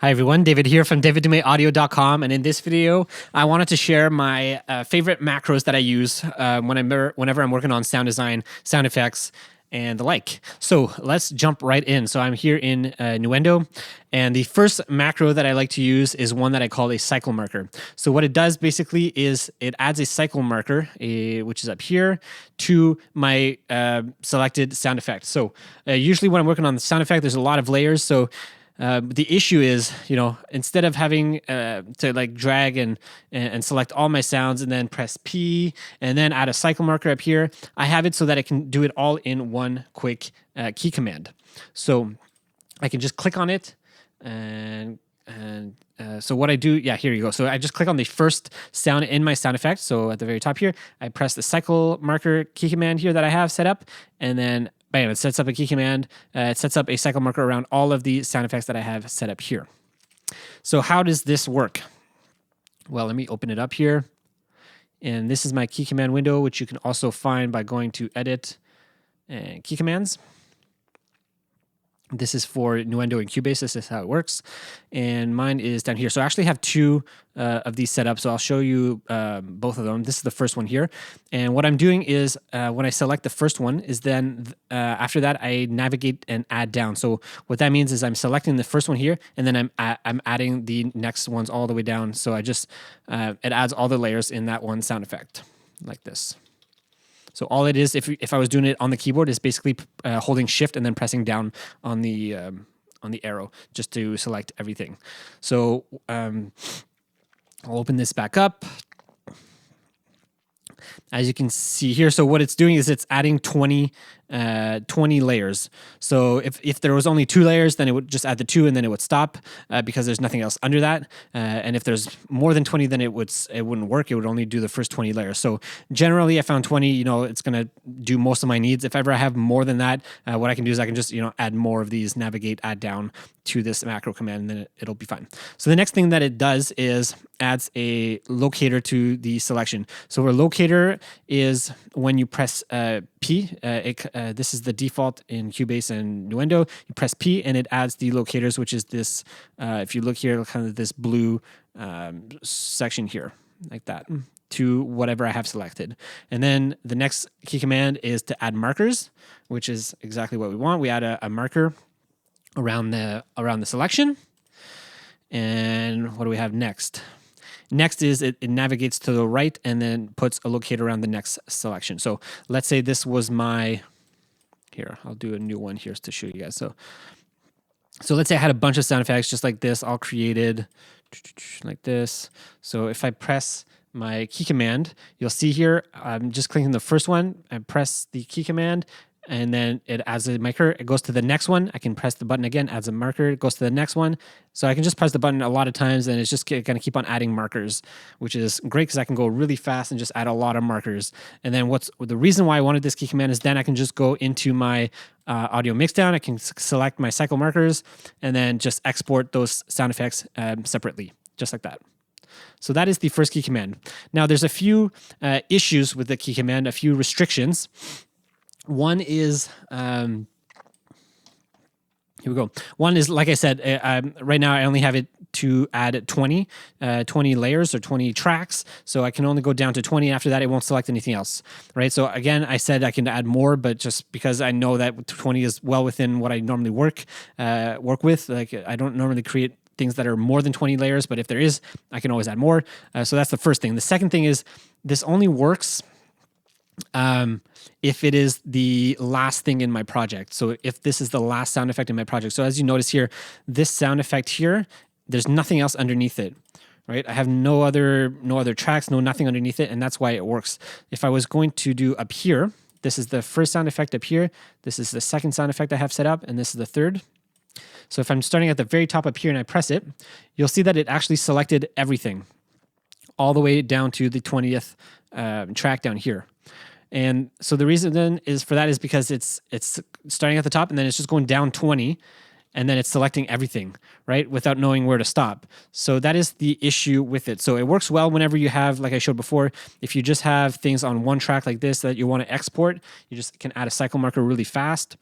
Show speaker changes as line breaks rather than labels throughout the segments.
Hi everyone, David here from daviddumaiaudio.com, and in this video, I wanted to share my favorite macros that I use whenever I'm working on sound design, sound effects, and the like. So let's jump right in. So I'm here in Nuendo, and the first macro that I like to use is one that I call a cycle marker. So what it does basically is it adds a cycle marker, which is up here, to my selected sound effect. So usually when I'm working on the sound effect, there's a lot of layers. So the issue is, instead of having to like drag and select all my sounds and then press P and then add a cycle marker up here, I have it so that I can do it all in one quick key command. So I can just click on it and so what I do, here you go. So I just click on the first sound in my sound effect. So at the very top here, I press the cycle marker key command here that I have set up, and then bam, it sets up a key command. It sets up a cycle marker around all of the sound effects that I have set up here. So how does this work? Well, let me open it up here. And this is my key command window, which you can also find by going to Edit and Key Commands. This is for Nuendo and Cubase. This is how it works. And mine is down here. So I actually have two of these set up. So I'll show you both of them. This is the first one here. And what I'm doing is when I select the first one is then after that, I navigate and add down. So what that means is I'm selecting the first one here, and then I'm adding the next ones all the way down. So I just, it adds all the layers in that one sound effect like this. So all it is, if I was doing it on the keyboard, is basically holding Shift and then pressing down on the arrow just to select everything. So I'll open this back up. As you can see here, so what it's doing is it's adding 20 layers. So if there was only 2 layers, then it would just add the 2 and then it would stop because there's nothing else under that. And if there's more than 20, then it wouldn't work. It would only do the first 20 layers. So generally, I found 20. It's going to do most of my needs. If ever I have more than that, what I can do is I can just add more of these, navigate, add down to this macro command, and then it'll be fine. So the next thing that it does is adds a locator to the selection. So a locator is when you press P. This is the default in Cubase and Nuendo. You press P and it adds the locators, which is this, if you look here, kind of this blue section here, like that, to whatever I have selected. And then the next key command is to add markers, which is exactly what we want. We add a marker around the selection. And what do we have next? Next is it navigates to the right and then puts a locator around the next selection. So let's say this was here, I'll do a new one here to show you guys. So let's say I had a bunch of sound effects just like this, all created like this. So if I press my key command, you'll see here, I'm just clicking the first one. I press the key command, and then it adds a marker. It goes to the next one. I can press the button again, adds a marker. It goes to the next one. So I can just press the button a lot of times, and it's just going to keep on adding markers, which is great because I can go really fast and just add a lot of markers. And then the reason why I wanted this key command is then I can just go into my audio mixdown. I can select my cycle markers and then just export those sound effects separately, just like that. So that is the first key command. Now there's a few issues with the key command, a few restrictions. One is, here we go. One is, like I said, right now I only have it to add 20 layers or 20 tracks. So I can only go down to 20. After that, it won't select anything else, right? So again, I said I can add more, but just because I know that 20 is well within what I normally work with. Like I don't normally create things that are more than 20 layers, but if there is, I can always add more. So that's the first thing. The second thing is this only works if it is the last thing in my project. So if this is the last sound effect in my project. So as you notice here, this sound effect here, there's nothing else underneath it, right? I have no other tracks, nothing underneath it. And that's why it works. If I was going to do up here, this is the first sound effect up here. This is the second sound effect I have set up. And this is the third. So if I'm starting at the very top up here and I press it, you'll see that it actually selected everything all the way down to the 20th track down here. And so the reason then is because it's starting at the top and then it's just going down 20 and then it's selecting everything, right? Without knowing where to stop. So that is the issue with it. So it works well whenever you have, like I showed before, if you just have things on one track like this that you want to export, you just can add a cycle marker really fast.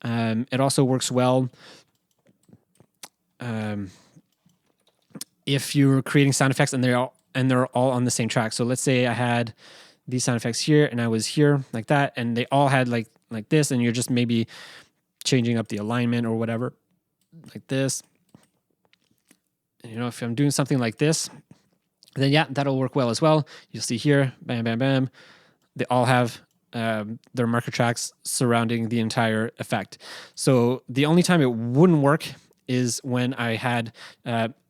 It also works well if you're creating sound effects and they're all on the same track. So let's say I had these sound effects here and I was here like that, and they all had like this, and you're just maybe changing up the alignment or whatever, like this. You know, if I'm doing something like this, then yeah, that'll work well as well. You'll see here, bam, bam, bam. They all have their marker tracks surrounding the entire effect. So the only time it wouldn't work is when I had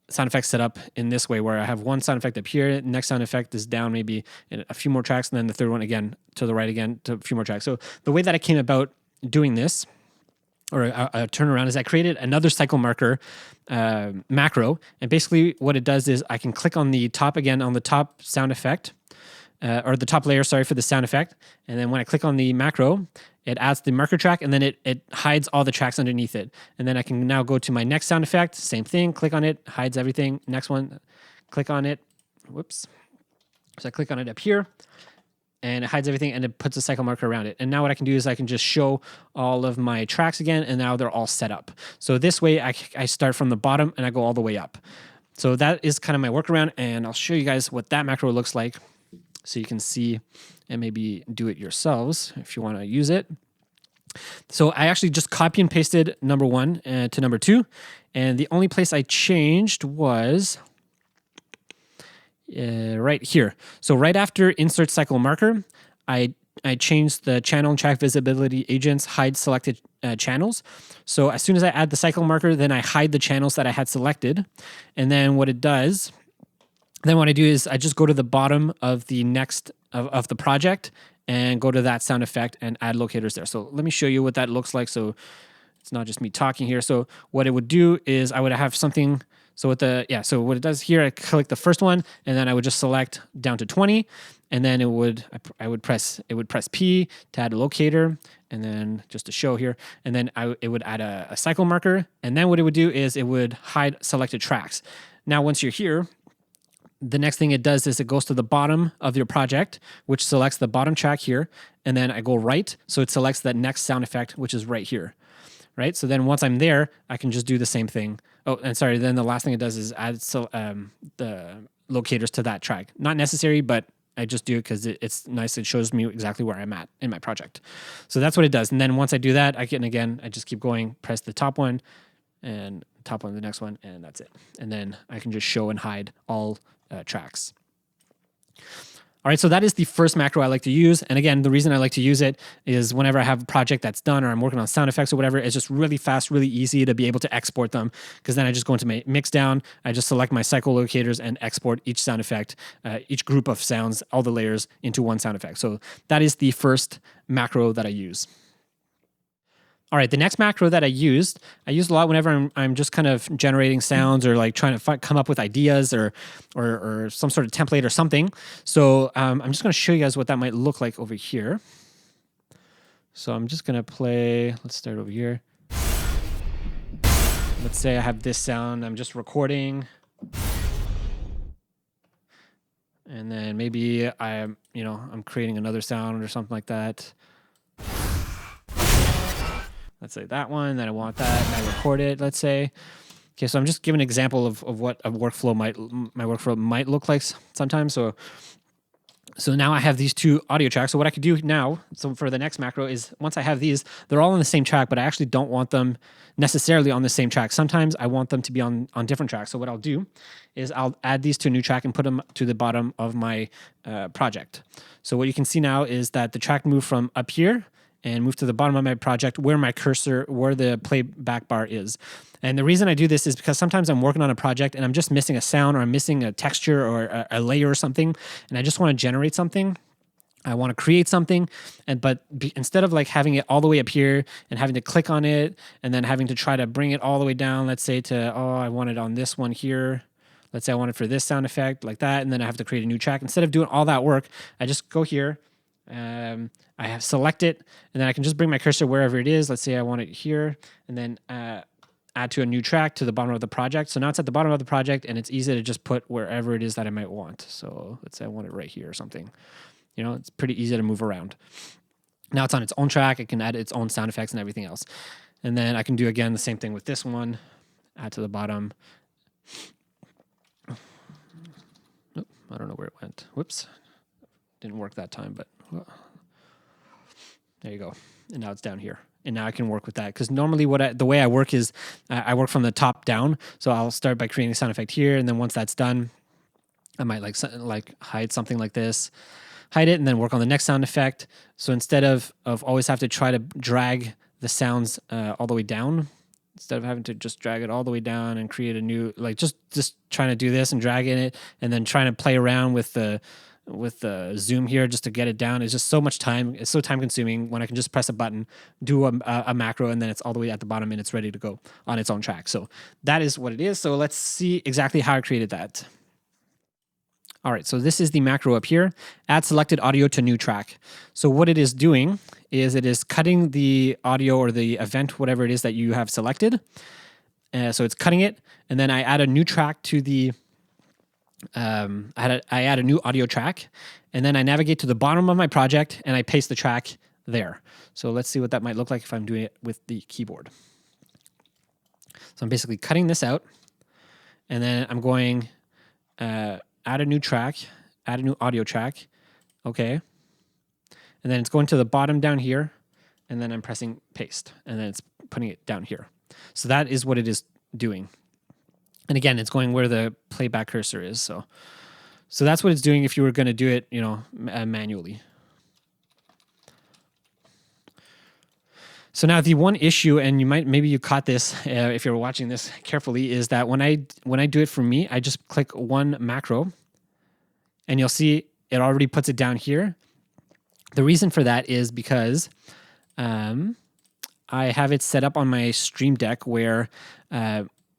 sound effects set up in this way, where I have one sound effect up here, next sound effect is down maybe in a few more tracks, and then the third one again to the right again to a few more tracks. So the way that I came about doing this, or a turnaround, is I created another cycle marker macro, and basically what it does is I can click on the top again, on the top sound effect, or the top layer, sorry, for the sound effect, and then when I click on the macro, it adds the marker track, and then it hides all the tracks underneath it. And then I can now go to my next sound effect, same thing, click on it, hides everything. Next one, click on it, whoops. So I click on it up here, and it hides everything, and it puts a cycle marker around it. And now what I can do is I can just show all of my tracks again, and now they're all set up. So this way I start from the bottom and I go all the way up. So that is kind of my workaround, and I'll show you guys what that macro looks like so you can see and maybe do it yourselves if you want to use it. So I actually just copy and pasted number 1 to number 2, and the only place I changed was right here. So right after insert cycle marker, I changed the channel and track visibility agents hide selected channels. So as soon as I add the cycle marker, then I hide the channels that I had selected. And then what it does, then what I do is I just go to the bottom of the next of the project and go to that sound effect and add locators there. So let me show you what that looks like. So it's not just me talking here. So what it would do is I would have something. So so what it does here, I click the first one, and then I would just select down to 20, and then it would press P to add a locator, and then just to show here, and then it would add a cycle marker, and then what it would do is it would hide selected tracks. Now once you're here, the next thing it does is it goes to the bottom of your project, which selects the bottom track here, and then I go right, so it selects that next sound effect, which is right here, right? So then once I'm there, I can just do the same thing. Oh, and sorry, then the last thing it does is add the locators to that track. Not necessary, but I just do it because it's nice. It shows me exactly where I'm at in my project. So that's what it does. And then once I do that, I just keep going, press the top one, and top one, the next one, and that's it. And then I can just show and hide all tracks. All right, so that is the first macro I like to use. And again, the reason I like to use it is whenever I have a project that's done or I'm working on sound effects or whatever, it's just really fast, really easy to be able to export them, because then I just go into my mix down, I just select my cycle locators and export each sound effect, each group of sounds, all the layers into one sound effect. So that is the first macro that I use. All right, the next macro that I used a lot whenever I'm just kind of generating sounds or like trying to come up with ideas or some sort of template or something. So I'm just going to show you guys what that might look like over here. So I'm just going to play, let's start over here. Let's say I have this sound, I'm just recording. And then maybe I'm creating another sound or something like that. Let's say that one, then I want that, and I record it, let's say. Okay, so I'm just giving an example of what my workflow might look like sometimes. So now I have these two audio tracks. So what I could do now, so for the next macro is once I have these, they're all on the same track, but I actually don't want them necessarily on the same track. Sometimes I want them to be on different tracks. So what I'll do is I'll add these to a new track and put them to the bottom of my project. So what you can see now is that the track moved from up here and move to the bottom of my project where the playback bar is. And the reason I do this is because sometimes I'm working on a project and I'm just missing a sound or I'm missing a texture or a layer or something, and I just want to generate something. I want to create something, but instead of like having it all the way up here and having to click on it and then having to try to bring it all the way down, let's say I want it on this one here. Let's say I want it for this sound effect like that, and then I have to create a new track. Instead of doing all that work, I just go here. I have select it, and then I can just bring my cursor wherever it is. Let's say I want it here, and then add to a new track to the bottom of the project. So now it's at the bottom of the project, and it's easy to just put wherever it is that I might want. So let's say I want it right here or something. It's pretty easy to move around. Now it's on its own track. It can add its own sound effects and everything else. And then I can do, again, the same thing with this one. Add to the bottom. Whoops, didn't work that time, but there you go. And now it's down here. And now I can work with that, because normally the way I work is I work from the top down. So I'll start by creating a sound effect here, and then once that's done, I might like hide something like this, hide it, and then work on the next sound effect. So instead of always have to try to drag the sounds all the way down, instead of having to just drag it all the way down and create a new, like just trying to do this and dragging it and then trying to play around with the zoom here just to get it down, is just so much time. It's so time consuming when I can just press a button, do a macro, and then it's all the way at the bottom and it's ready to go on its own track. So that is what it is. So let's see exactly how I created that. All right, so this is the macro up here, add selected audio to new track. So what it is doing is it is cutting the audio or the event, whatever it is that you have selected. So it's cutting it, and then I add a new track to the, I add a new audio track, and then I navigate to the bottom of my project and I paste the track there. So let's see what that might look like if I'm doing it with the keyboard. So I'm basically cutting this out, and then I'm going, add a new track, add a new audio track, okay. And then it's going to the bottom down here, and then I'm pressing paste, and then it's putting it down here. So that is what it is doing. And again, it's going where the playback cursor is. So that's what it's doing if you were going to do it, manually. So now the one issue, and maybe you caught this if you're watching this carefully, is that when I do it for me, I just click one macro, and you'll see it already puts it down here. The reason for that is because I have it set up on my Stream Deck where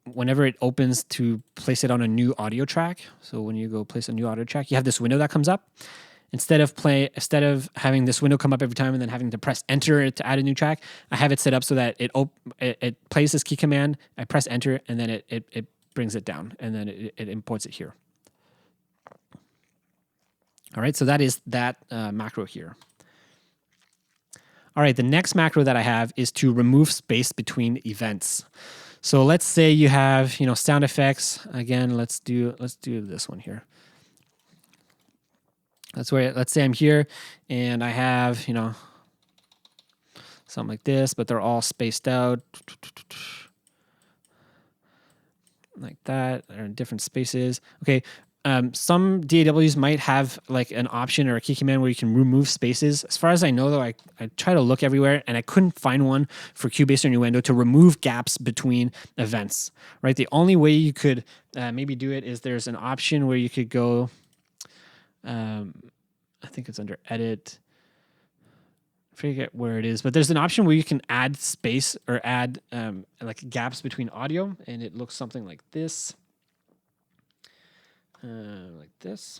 whenever it opens to place it on a new audio track, so when you go place a new audio track, you have this window that comes up. Instead of having this window come up every time and then having to press enter to add a new track, I have it set up so that it plays this key command, I press enter, and then it brings it down, and then it imports it here. All right, so that is that macro here. All right, the next macro that I have is to remove space between events. So let's say you have, sound effects. Again, let's do this one here. Let's say I'm here and I have, something like this, but they're all spaced out like that. They're in different spaces. Okay. Some DAWs might have like an option or a key command where you can remove spaces. As far as I know, though, I try to look everywhere and I couldn't find one for Cubase or Nuendo to remove gaps between events, right? The only way you could maybe do it is there's an option where you could go, I think it's under edit. I forget where it is, but there's an option where you can add space or add like gaps between audio, and it looks something like this. Like this,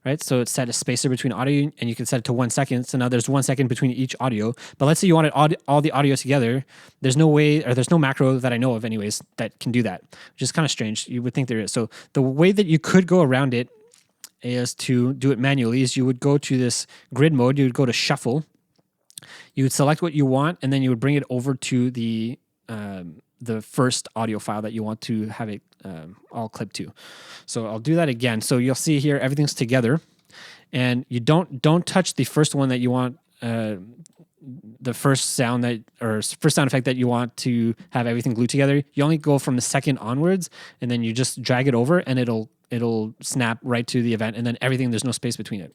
right? So it's set a spacer between audio, and you can set it to 1 second. So now there's 1 second between each audio. But let's say you wanted all the audio together. There's no way, or there's no macro that I know of anyways, that can do that, which is kind of strange. You would think there is. So the way that you could go around it is to do it manually. Is you would go to this grid mode, you would go to shuffle, you would select what you want, and then you would bring it over to the first audio file that you want to have it all clipped to. So I'll do that again. So you'll see here everything's together, and you don't touch the first one that you want, the first sound effect that you want to have everything glued together. You only go from the second onwards, and then you just drag it over, and it'll snap right to the event, and then everything, there's no space between it.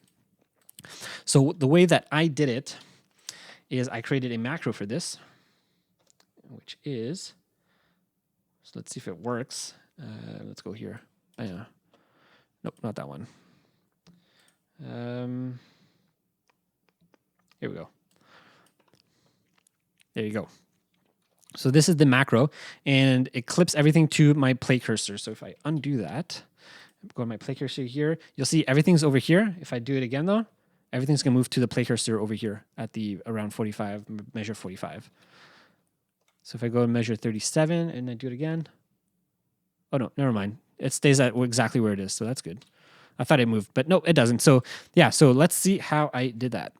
So the way that I did it is I created a macro for this, which is, so let's see if it works. Let's go here. Nope, not that one. Here we go. There you go. So this is the macro, and it clips everything to my play cursor. So if I undo that, go to my play cursor here, you'll see everything's over here. If I do it again though, everything's gonna move to the play cursor over here at the around 45, measure 45. So if I go to measure 37 and then do it again, oh no, never mind. It stays at exactly where it is, so that's good. I thought it moved, but no, it doesn't. So yeah, so let's see how I did that.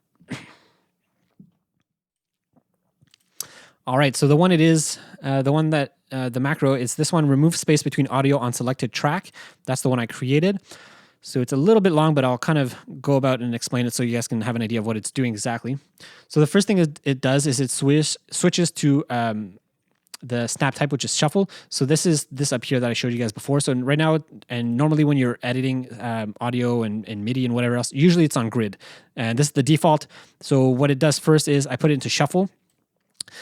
All right, so the one the macro is this one, remove space between audio on selected track. That's the one I created. So it's a little bit long, but I'll kind of go about and explain it so you guys can have an idea of what it's doing exactly. So the first thing it does is it switches to the snap type, which is shuffle. So this is this up here that I showed you guys before. So right now, and normally when you're editing audio and MIDI and whatever else, usually it's on grid. And this is the default. So what it does first is I put it into shuffle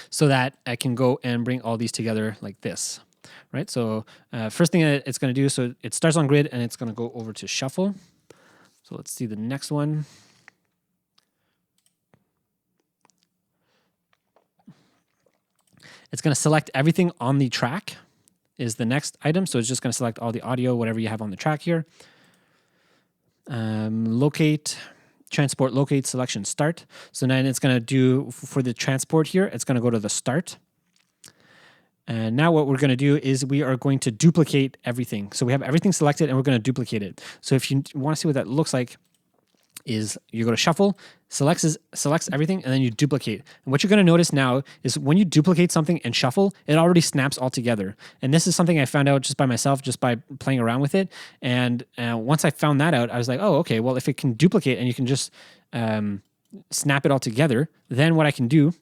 so that I can go and bring all these together like this. Right, so first thing it's going to do, so it starts on grid and it's going to go over to shuffle. So let's see the next one. It's going to select everything on the track is the next item. So it's just going to select all the audio, whatever you have on the track here. Locate, transport, locate, selection, start. So then it's going to do, for the transport here, it's going to go to the start. And now what we're going to do is we are going to duplicate everything. So we have everything selected and we're going to duplicate it. So if you want to see what that looks like, is you go to shuffle, selects everything, and then you duplicate. And what you're going to notice now is when you duplicate something and shuffle, it already snaps all together. And this is something I found out just by myself, just by playing around with it. And once I found that out, I was like, oh, okay, well, if it can duplicate and you can just snap it all together, then what I can do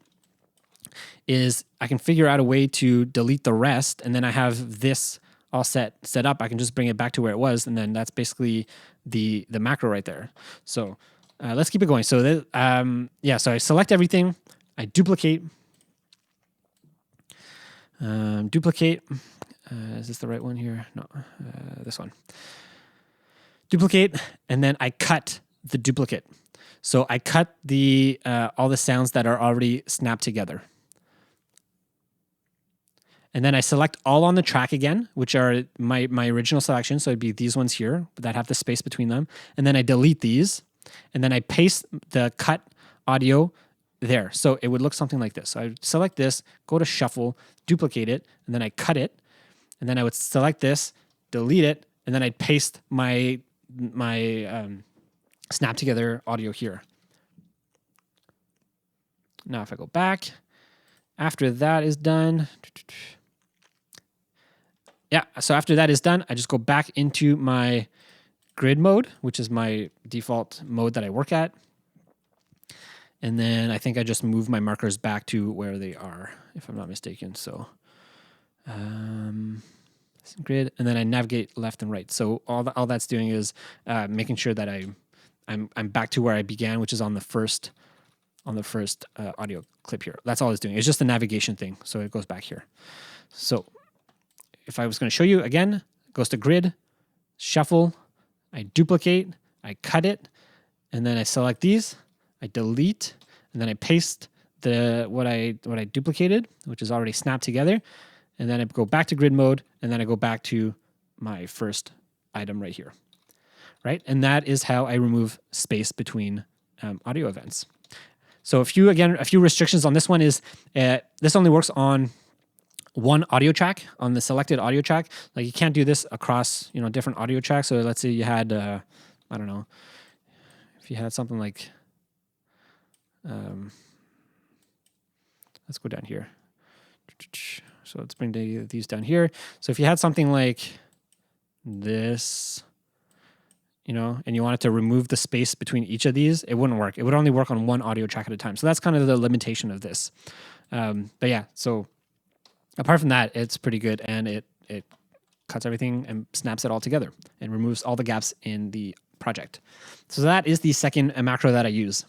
is I can figure out a way to delete the rest, and then I have this all set up. I can just bring it back to where it was, and then that's basically the macro right there. So let's keep it going. So so I select everything, I duplicate. Is this the right one here? No, this one. Duplicate, and then I cut the duplicate. So I cut the all the sounds that are already snapped together. And then I select all on the track again, which are my original selection. So it'd be these ones here that have the space between them. And then I delete these. And then I paste the cut audio there. So it would look something like this. So I would select this, go to shuffle, duplicate it, and then I cut it. And then I would select this, delete it, and then I'd paste my snap together audio here. Now if I go back, after that is done, so after that is done, I just go back into my grid mode, which is my default mode that I work at. And then I think I just move my markers back to where they are, if I'm not mistaken. So grid, and then I navigate left and right. So all that's doing is making sure that I'm back to where I began, which is on the first audio clip here. That's all it's doing. It's just a navigation thing. So it goes back here. So if I was going to show you again, it goes to grid, shuffle, I duplicate, I cut it, and then I select these, I delete, and then I paste what I duplicated, which is already snapped together, and then I go back to grid mode, and then I go back to my first item right here, right? And that is how I remove space between audio events. So a few restrictions on this one is this only works on one audio track, on the selected audio track. Like you can't do this across, different audio tracks. So let's say you had, I don't know, if you had something like, let's go down here. So let's bring these down here. So if you had something like this, and you wanted to remove the space between each of these, it wouldn't work. It would only work on one audio track at a time. So that's kind of the limitation of this. But yeah, so apart from that, it's pretty good, and it cuts everything and snaps it all together and removes all the gaps in the project. So that is the second macro that I use.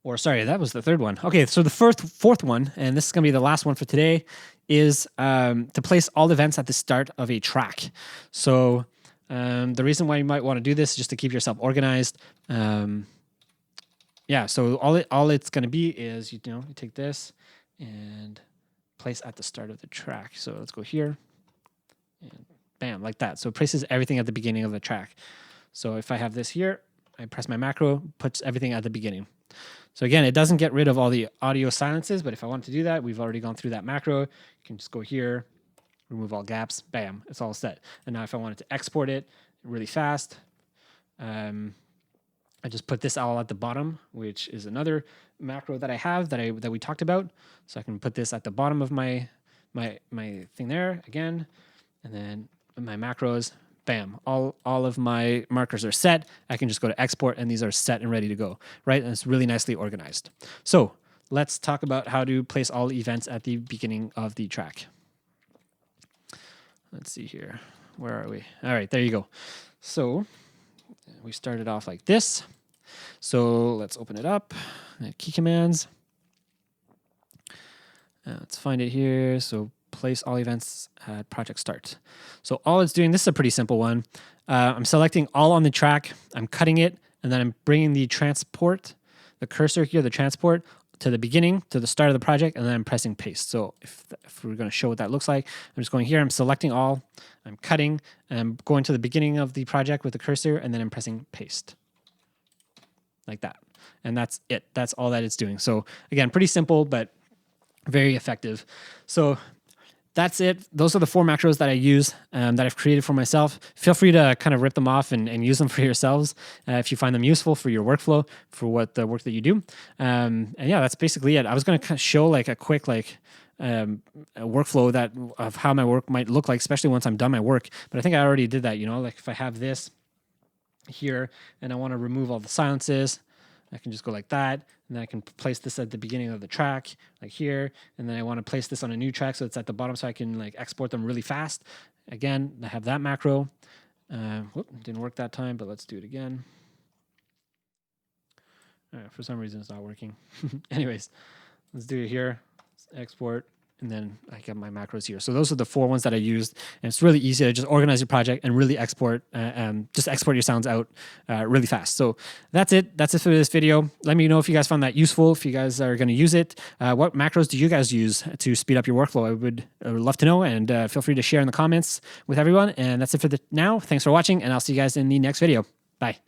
Or sorry, that was the third one. Okay, so the fourth one, and this is going to be the last one for today, is to place all events at the start of a track. So the reason why you might want to do this is just to keep yourself organized. So all it's going to be is you take this and place at the start of the track. So let's go here and bam, like that. So it places everything at the beginning of the track. So if I have this here, I press my macro, puts everything at the beginning. So again, it doesn't get rid of all the audio silences, but if I want to do that, we've already gone through that macro. You can just go here, remove all gaps, bam, it's all set. And now if I wanted to export it really fast, I just put this all at the bottom, which is another macro that I have that we talked about. So I can put this at the bottom of my thing there again, and then my macros, bam, all of my markers are set. I can just go to export and these are set and ready to go, right? And it's really nicely organized. So let's talk about how to place all events at the beginning of the track. Let's see here. Where are we? All right, there you go. So we started off like this. So let's open it up. Key commands. Let's find it here. So place all events at project start. So all it's doing, this is a pretty simple one. I'm selecting all on the track. I'm cutting it, and then I'm bringing the transport, the cursor here, the transport, to the beginning, to the start of the project, and then I'm pressing paste. So if we're going to show what that looks like, I'm just going here, I'm selecting all, I'm cutting, and I'm going to the beginning of the project with the cursor, and then I'm pressing paste. Like that. And that's it. That's all that it's doing. So again, pretty simple, but very effective. So that's it. Those are the 4 macros that I use that I've created for myself. Feel free to kind of rip them off and use them for yourselves if you find them useful for your workflow, for what the work that you do. And yeah, that's basically it. I was going to show like a quick a workflow of how my work might look like, especially once I'm done my work. But I think I already did that. Like if I have this here and I want to remove all the silences, I can just go like that, and then I can place this at the beginning of the track, like here, and then I want to place this on a new track so it's at the bottom so I can like export them really fast. Again, I have that macro. Didn't work that time, but let's do it again. For some reason, it's not working. Anyways, let's do it here. Let's export. And then I get my macros here. So those are the 4 ones that I used. And it's really easy to just organize your project and really export, just export your sounds out really fast. So that's it. That's it for this video. Let me know if you guys found that useful, if you guys are going to use it. What macros do you guys use to speed up your workflow? I would love to know, and feel free to share in the comments with everyone. And that's it for now. Thanks for watching, and I'll see you guys in the next video. Bye.